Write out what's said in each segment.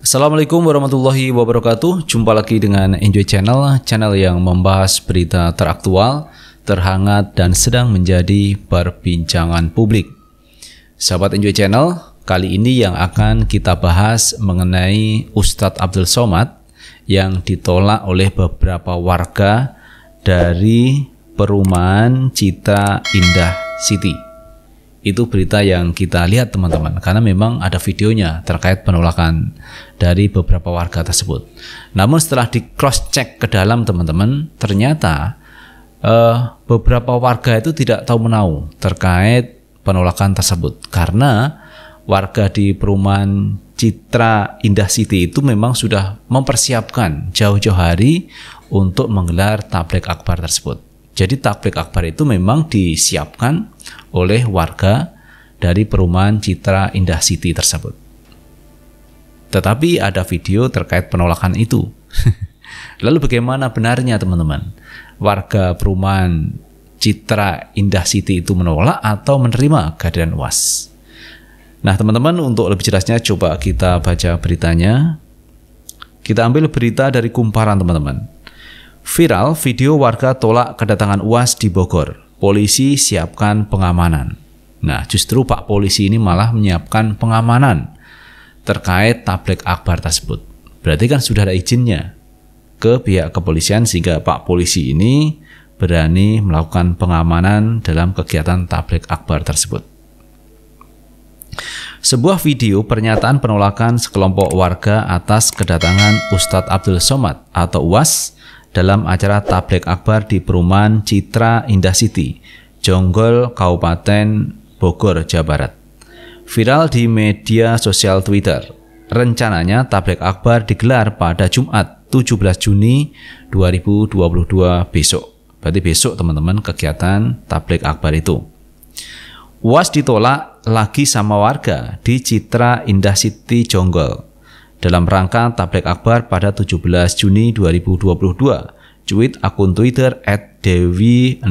Assalamualaikum warahmatullahi wabarakatuh. Jumpa lagi dengan Enjoy Channel, channel yang membahas berita teraktual, terhangat, dan sedang menjadi perbincangan publik. Sahabat Enjoy Channel, kali ini yang akan kita bahas mengenai Ustadz Abdul Somad yang ditolak oleh beberapa warga dari perumahan Citra Indah City. Itu berita yang kita lihat teman-teman, karena memang ada videonya terkait penolakan dari beberapa warga tersebut. Namun setelah di cross check ke dalam teman-teman, ternyata beberapa warga itu tidak tahu menahu terkait penolakan tersebut, karena warga di perumahan Citra Indah City itu memang sudah mempersiapkan jauh-jauh hari untuk menggelar tabligh akbar tersebut. Jadi tabligh akbar itu memang disiapkan oleh warga dari perumahan Citra Indah City tersebut. Tetapi ada video terkait penolakan itu. Lalu bagaimana benarnya teman-teman? Warga perumahan Citra Indah City itu menolak atau menerima kehadiran UAS? Nah teman-teman, untuk lebih jelasnya coba kita baca beritanya. Kita ambil berita dari Kumparan teman-teman. Viral video warga tolak kedatangan UAS di Bogor. Polisi siapkan pengamanan. Nah, justru Pak Polisi ini malah menyiapkan pengamanan terkait tabligh akbar tersebut. Berarti kan sudah ada izinnya ke pihak kepolisian sehingga Pak Polisi ini berani melakukan pengamanan dalam kegiatan tabligh akbar tersebut. Sebuah video pernyataan penolakan sekelompok warga atas kedatangan Ustadz Abdul Somad atau UAS dalam acara tabligh akbar di perumahan Citra Indah City, Jonggol, Kabupaten Bogor, Jawa Barat. Viral di media sosial Twitter. Rencananya tabligh akbar digelar pada Jumat 17 Juni 2022 besok. Berarti besok teman-teman kegiatan tabligh akbar itu. UAS ditolak lagi sama warga di Citra Indah City, Jonggol dalam rangka tabligh akbar pada 17 Juni 2022, tweet akun Twitter @dewi011.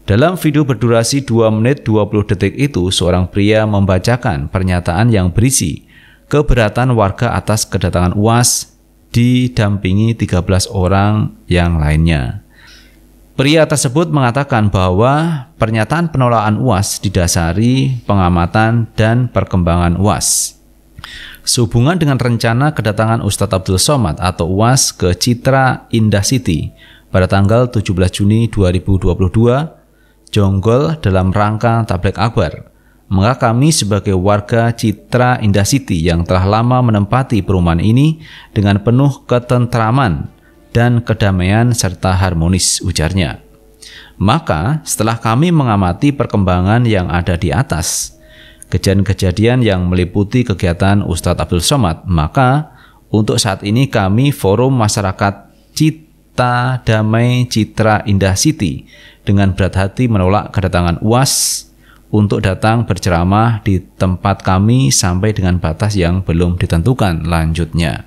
Dalam video berdurasi 2 menit 20 detik itu, seorang pria membacakan pernyataan yang berisi keberatan warga atas kedatangan UAS didampingi 13 orang yang lainnya. Pria tersebut mengatakan bahwa pernyataan penolakan UAS didasari pengamatan dan perkembangan UAS. Sehubungan dengan rencana kedatangan Ustadz Abdul Somad atau UAS ke Citra Indah City pada tanggal 17 Juni 2022, Jonggol dalam rangka tabligh akbar, maka kami sebagai warga Citra Indah City yang telah lama menempati perumahan ini dengan penuh ketentraman dan kedamaian serta harmonis, ujarnya. Maka setelah kami mengamati perkembangan yang ada di atas, kejadian-kejadian yang meliputi kegiatan Ustadz Abdul Somad, maka untuk saat ini kami Forum Masyarakat Cita Damai Citra Indah City dengan berat hati menolak kedatangan UAS untuk datang berceramah di tempat kami sampai dengan batas yang belum ditentukan, lanjutnya.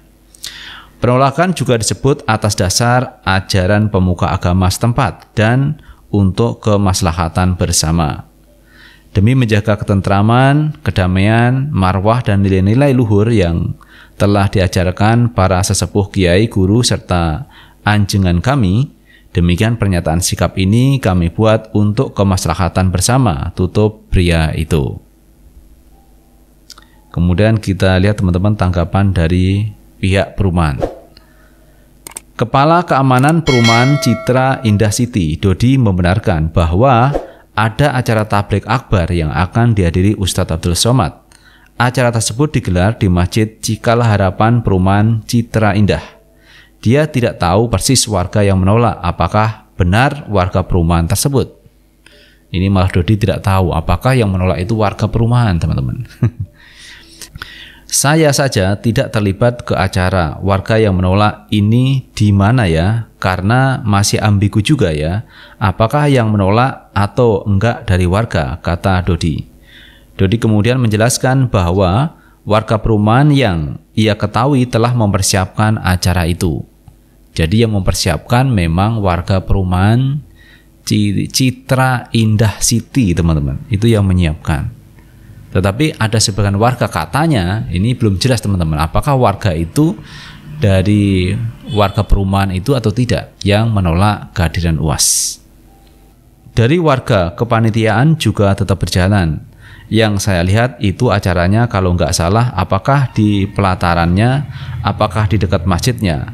Penolakan juga disebut atas dasar ajaran pemuka agama setempat dan untuk kemaslahatan bersama. Demi menjaga ketentraman, kedamaian, marwah, dan nilai-nilai luhur yang telah diajarkan para sesepuh kiai, guru, serta anjungan kami, demikian pernyataan sikap ini kami buat untuk kemaslahatan bersama, tutup pria itu. Kemudian kita lihat teman-teman tanggapan dari pihak perumahan. Kepala Keamanan Perumahan Citra Indah City, Dodi, membenarkan bahwa ada acara tabligh akbar yang akan dihadiri Ustadz Abdul Somad. Acara tersebut digelar di Masjid Cikal Harapan Perumahan Citra Indah. Dia tidak tahu persis warga yang menolak apakah benar warga perumahan tersebut. Ini malah Dodi tidak tahu apakah yang menolak itu warga perumahan, teman-teman. Saya saja tidak terlibat ke acara. Warga yang menolak ini di mana ya? Karena masih ambigu juga ya. Apakah yang menolak atau enggak dari warga, kata Dodi. Dodi kemudian menjelaskan bahwa warga perumahan yang ia ketahui telah mempersiapkan acara itu. Jadi yang mempersiapkan memang warga perumahan Citra Indah City, teman-teman. Itu yang menyiapkan. Tetapi ada sebagian warga, katanya ini belum jelas teman-teman, apakah warga itu dari warga perumahan itu atau tidak yang menolak kehadiran UAS. Dari warga, kepanitiaan juga tetap berjalan. Yang saya lihat itu acaranya kalau nggak salah apakah di pelatarannya, apakah di dekat masjidnya.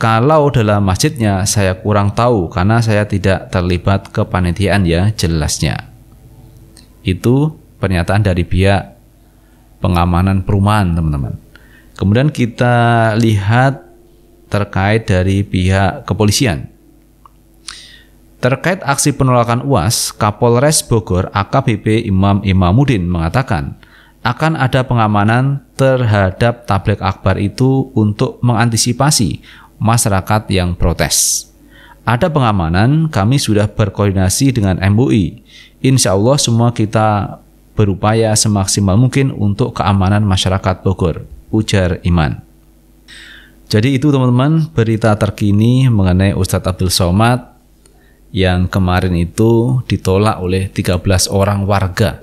Kalau dalam masjidnya saya kurang tahu karena saya tidak terlibat kepanitiaan ya jelasnya. Itu pernyataan dari pihak pengamanan perumahan teman-teman. Kemudian kita lihat terkait dari pihak kepolisian. Terkait aksi penolakan UAS, Kapolres Bogor AKBP Imam Imamuddin mengatakan akan ada pengamanan terhadap tabligh akbar itu untuk mengantisipasi masyarakat yang protes. Ada pengamanan, kami sudah berkoordinasi dengan MUI. Insya Allah semua kita berupaya semaksimal mungkin untuk keamanan masyarakat Bogor, ujar Iman. Jadi itu teman-teman berita terkini mengenai Ustadz Abdul Somad yang kemarin itu ditolak oleh 13 orang warga.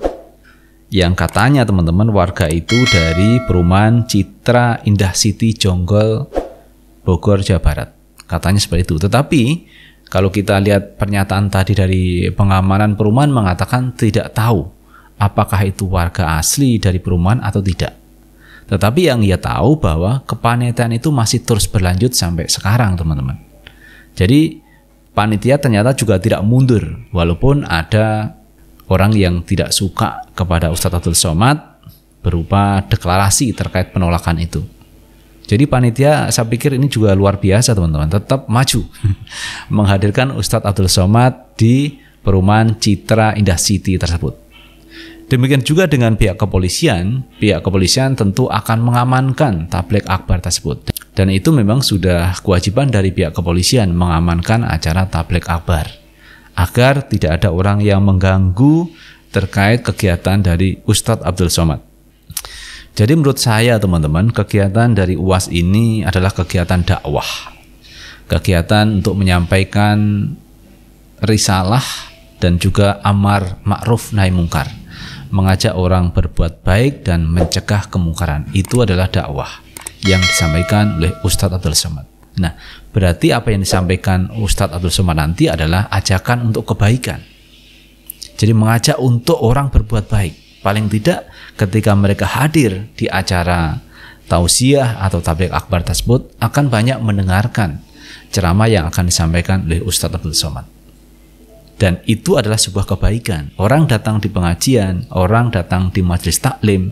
Yang katanya teman-teman warga itu dari perumahan Citra Indah City Jonggol, Bogor, Jawa Barat. Katanya seperti itu. Tetapi kalau kita lihat pernyataan tadi dari pengamanan perumahan mengatakan tidak tahu apakah itu warga asli dari perumahan atau tidak. Tetapi yang ia tahu bahwa kepanitiaan itu masih terus berlanjut sampai sekarang teman-teman. Jadi panitia ternyata juga tidak mundur walaupun ada orang yang tidak suka kepada Ustadz Abdul Somad berupa deklarasi terkait penolakan itu. Jadi panitia saya pikir ini juga luar biasa teman-teman, tetap maju menghadirkan Ustadz Abdul Somad di perumahan Citra Indah City tersebut. Demikian juga dengan pihak kepolisian tentu akan mengamankan tabligh akbar tersebut. Dan itu memang sudah kewajiban dari pihak kepolisian mengamankan acara tabligh akbar agar tidak ada orang yang mengganggu terkait kegiatan dari Ustadz Abdul Somad. Jadi menurut saya teman-teman, kegiatan dari UAS ini adalah kegiatan dakwah. Kegiatan untuk menyampaikan risalah dan juga amar ma'ruf nahi mungkar. Mengajak orang berbuat baik dan mencegah kemungkaran. Itu adalah dakwah yang disampaikan oleh Ustadz Abdul Somad. Nah, berarti apa yang disampaikan Ustadz Abdul Somad nanti adalah ajakan untuk kebaikan. Jadi mengajak untuk orang berbuat baik. Paling tidak ketika mereka hadir di acara tausiah atau tabligh akbar tersebut akan banyak mendengarkan ceramah yang akan disampaikan oleh Ustadz Abdul Somad. Dan itu adalah sebuah kebaikan. Orang datang di pengajian, orang datang di majelis taklim,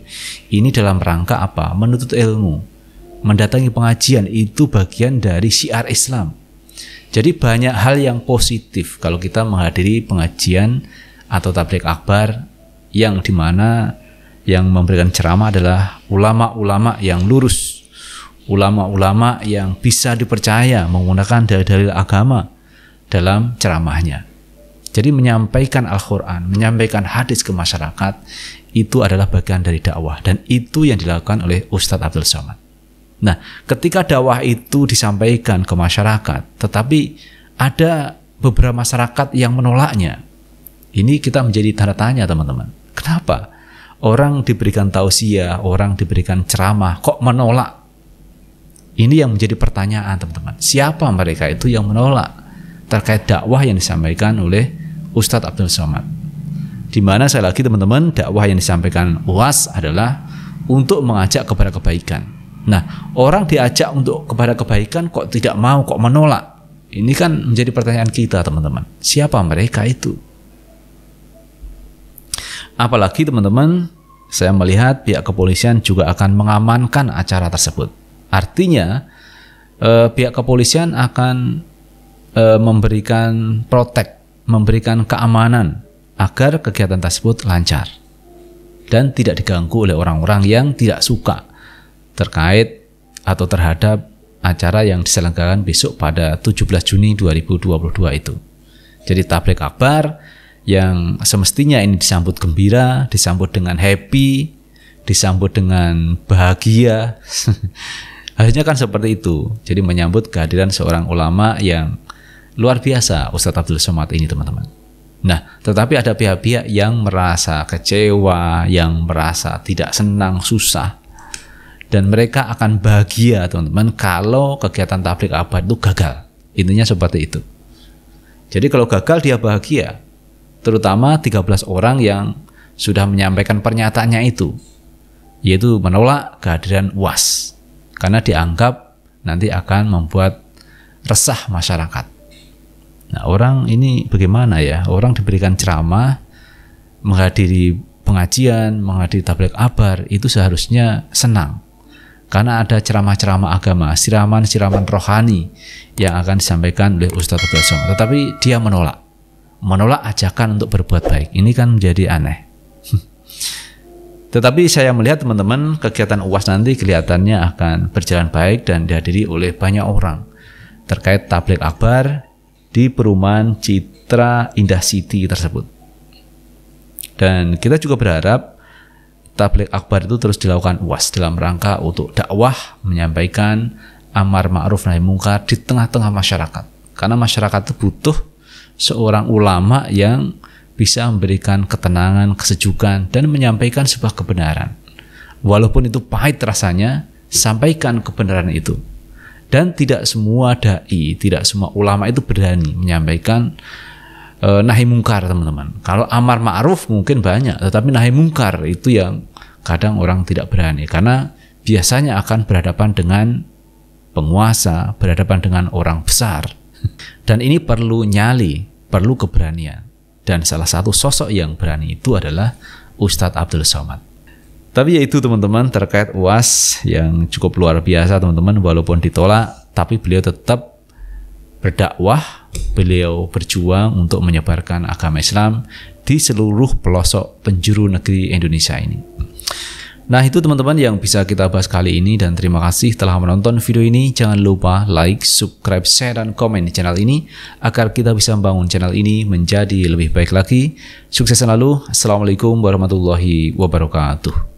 ini dalam rangka apa? Menuntut ilmu. Mendatangi pengajian itu bagian dari syiar Islam. Jadi banyak hal yang positif kalau kita menghadiri pengajian atau tabligh akbar yang dimana yang memberikan ceramah adalah ulama-ulama yang lurus, ulama-ulama yang bisa dipercaya menggunakan dalil-dalil agama dalam ceramahnya. Jadi menyampaikan Al-Quran, menyampaikan hadis ke masyarakat, itu adalah bagian dari dakwah. Dan itu yang dilakukan oleh Ustadz Abdul Somad. Nah, ketika dakwah itu disampaikan ke masyarakat, tetapi ada beberapa masyarakat yang menolaknya, ini kita menjadi tanda tanya teman-teman. Kenapa? Orang diberikan tausiah, orang diberikan ceramah, kok menolak? Ini yang menjadi pertanyaan teman-teman. Siapa mereka itu yang menolak terkait dakwah yang disampaikan oleh Ustadz Abdul Somad? Di mana saya lagi teman-teman, dakwah yang disampaikan UAS adalah untuk mengajak kepada kebaikan. Nah, orang diajak untuk kepada kebaikan kok tidak mau, kok menolak? Ini kan menjadi pertanyaan kita teman-teman. Siapa mereka itu? Apalagi teman-teman, saya melihat pihak kepolisian juga akan mengamankan acara tersebut. Artinya pihak kepolisian akan memberikan memberikan keamanan agar kegiatan tersebut lancar dan tidak diganggu oleh orang-orang yang tidak suka terkait atau terhadap acara yang diselenggarakan besok pada 17 Juni 2022 itu. Jadi tabligh akbar yang semestinya ini disambut gembira, disambut dengan happy, disambut dengan bahagia. Harusnya kan seperti itu. Jadi menyambut kehadiran seorang ulama yang luar biasa, Ustadz Abdul Somad ini teman-teman. Nah, tetapi ada pihak-pihak yang merasa kecewa, yang merasa tidak senang, susah. Dan mereka akan bahagia, teman-teman, kalau kegiatan tabligh akbar itu gagal. Intinya seperti itu. Jadi kalau gagal dia bahagia. Terutama 13 orang yang sudah menyampaikan pernyataannya itu, yaitu menolak kehadiran UAS. Karena dianggap nanti akan membuat resah masyarakat. Nah, orang ini bagaimana ya? Orang diberikan ceramah, menghadiri pengajian, menghadiri tabligh akbar, itu seharusnya senang. Karena ada ceramah-ceramah agama, siraman-siraman rohani yang akan disampaikan oleh Ustadz Abdul Somad. Tetapi dia menolak ajakan untuk berbuat baik. Ini kan menjadi aneh. Tetapi saya melihat teman-teman, kegiatan UAS nanti kelihatannya akan berjalan baik dan dihadiri oleh banyak orang terkait tabligh akbar di perumahan Citra Indah City tersebut. Dan kita juga berharap tabligh akbar itu terus dilakukan UAS dalam rangka untuk dakwah, menyampaikan amar ma'ruf nahi mungkar di tengah-tengah masyarakat. Karena masyarakat itu butuh seorang ulama yang bisa memberikan ketenangan, kesejukan, dan menyampaikan sebuah kebenaran. Walaupun itu pahit rasanya, sampaikan kebenaran itu. Dan tidak semua da'i, tidak semua ulama itu berani menyampaikan nahi mungkar, teman-teman. Kalau amar ma'ruf mungkin banyak, tetapi nahi mungkar itu yang kadang orang tidak berani. Karena biasanya akan berhadapan dengan penguasa, berhadapan dengan orang besar. Dan ini perlu nyali, perlu keberanian. Dan salah satu sosok yang berani itu adalah Ustadz Abdul Somad. Tapi yaitu teman-teman terkait UAS yang cukup luar biasa teman-teman. Walaupun ditolak, tapi beliau tetap berdakwah, beliau berjuang untuk menyebarkan agama Islam di seluruh pelosok penjuru negeri Indonesia ini. Nah, itu teman-teman yang bisa kita bahas kali ini, dan terima kasih telah menonton video ini. Jangan lupa like, subscribe, share, dan komen di channel ini agar kita bisa membangun channel ini menjadi lebih baik lagi. Sukses selalu. Assalamualaikum warahmatullahi wabarakatuh.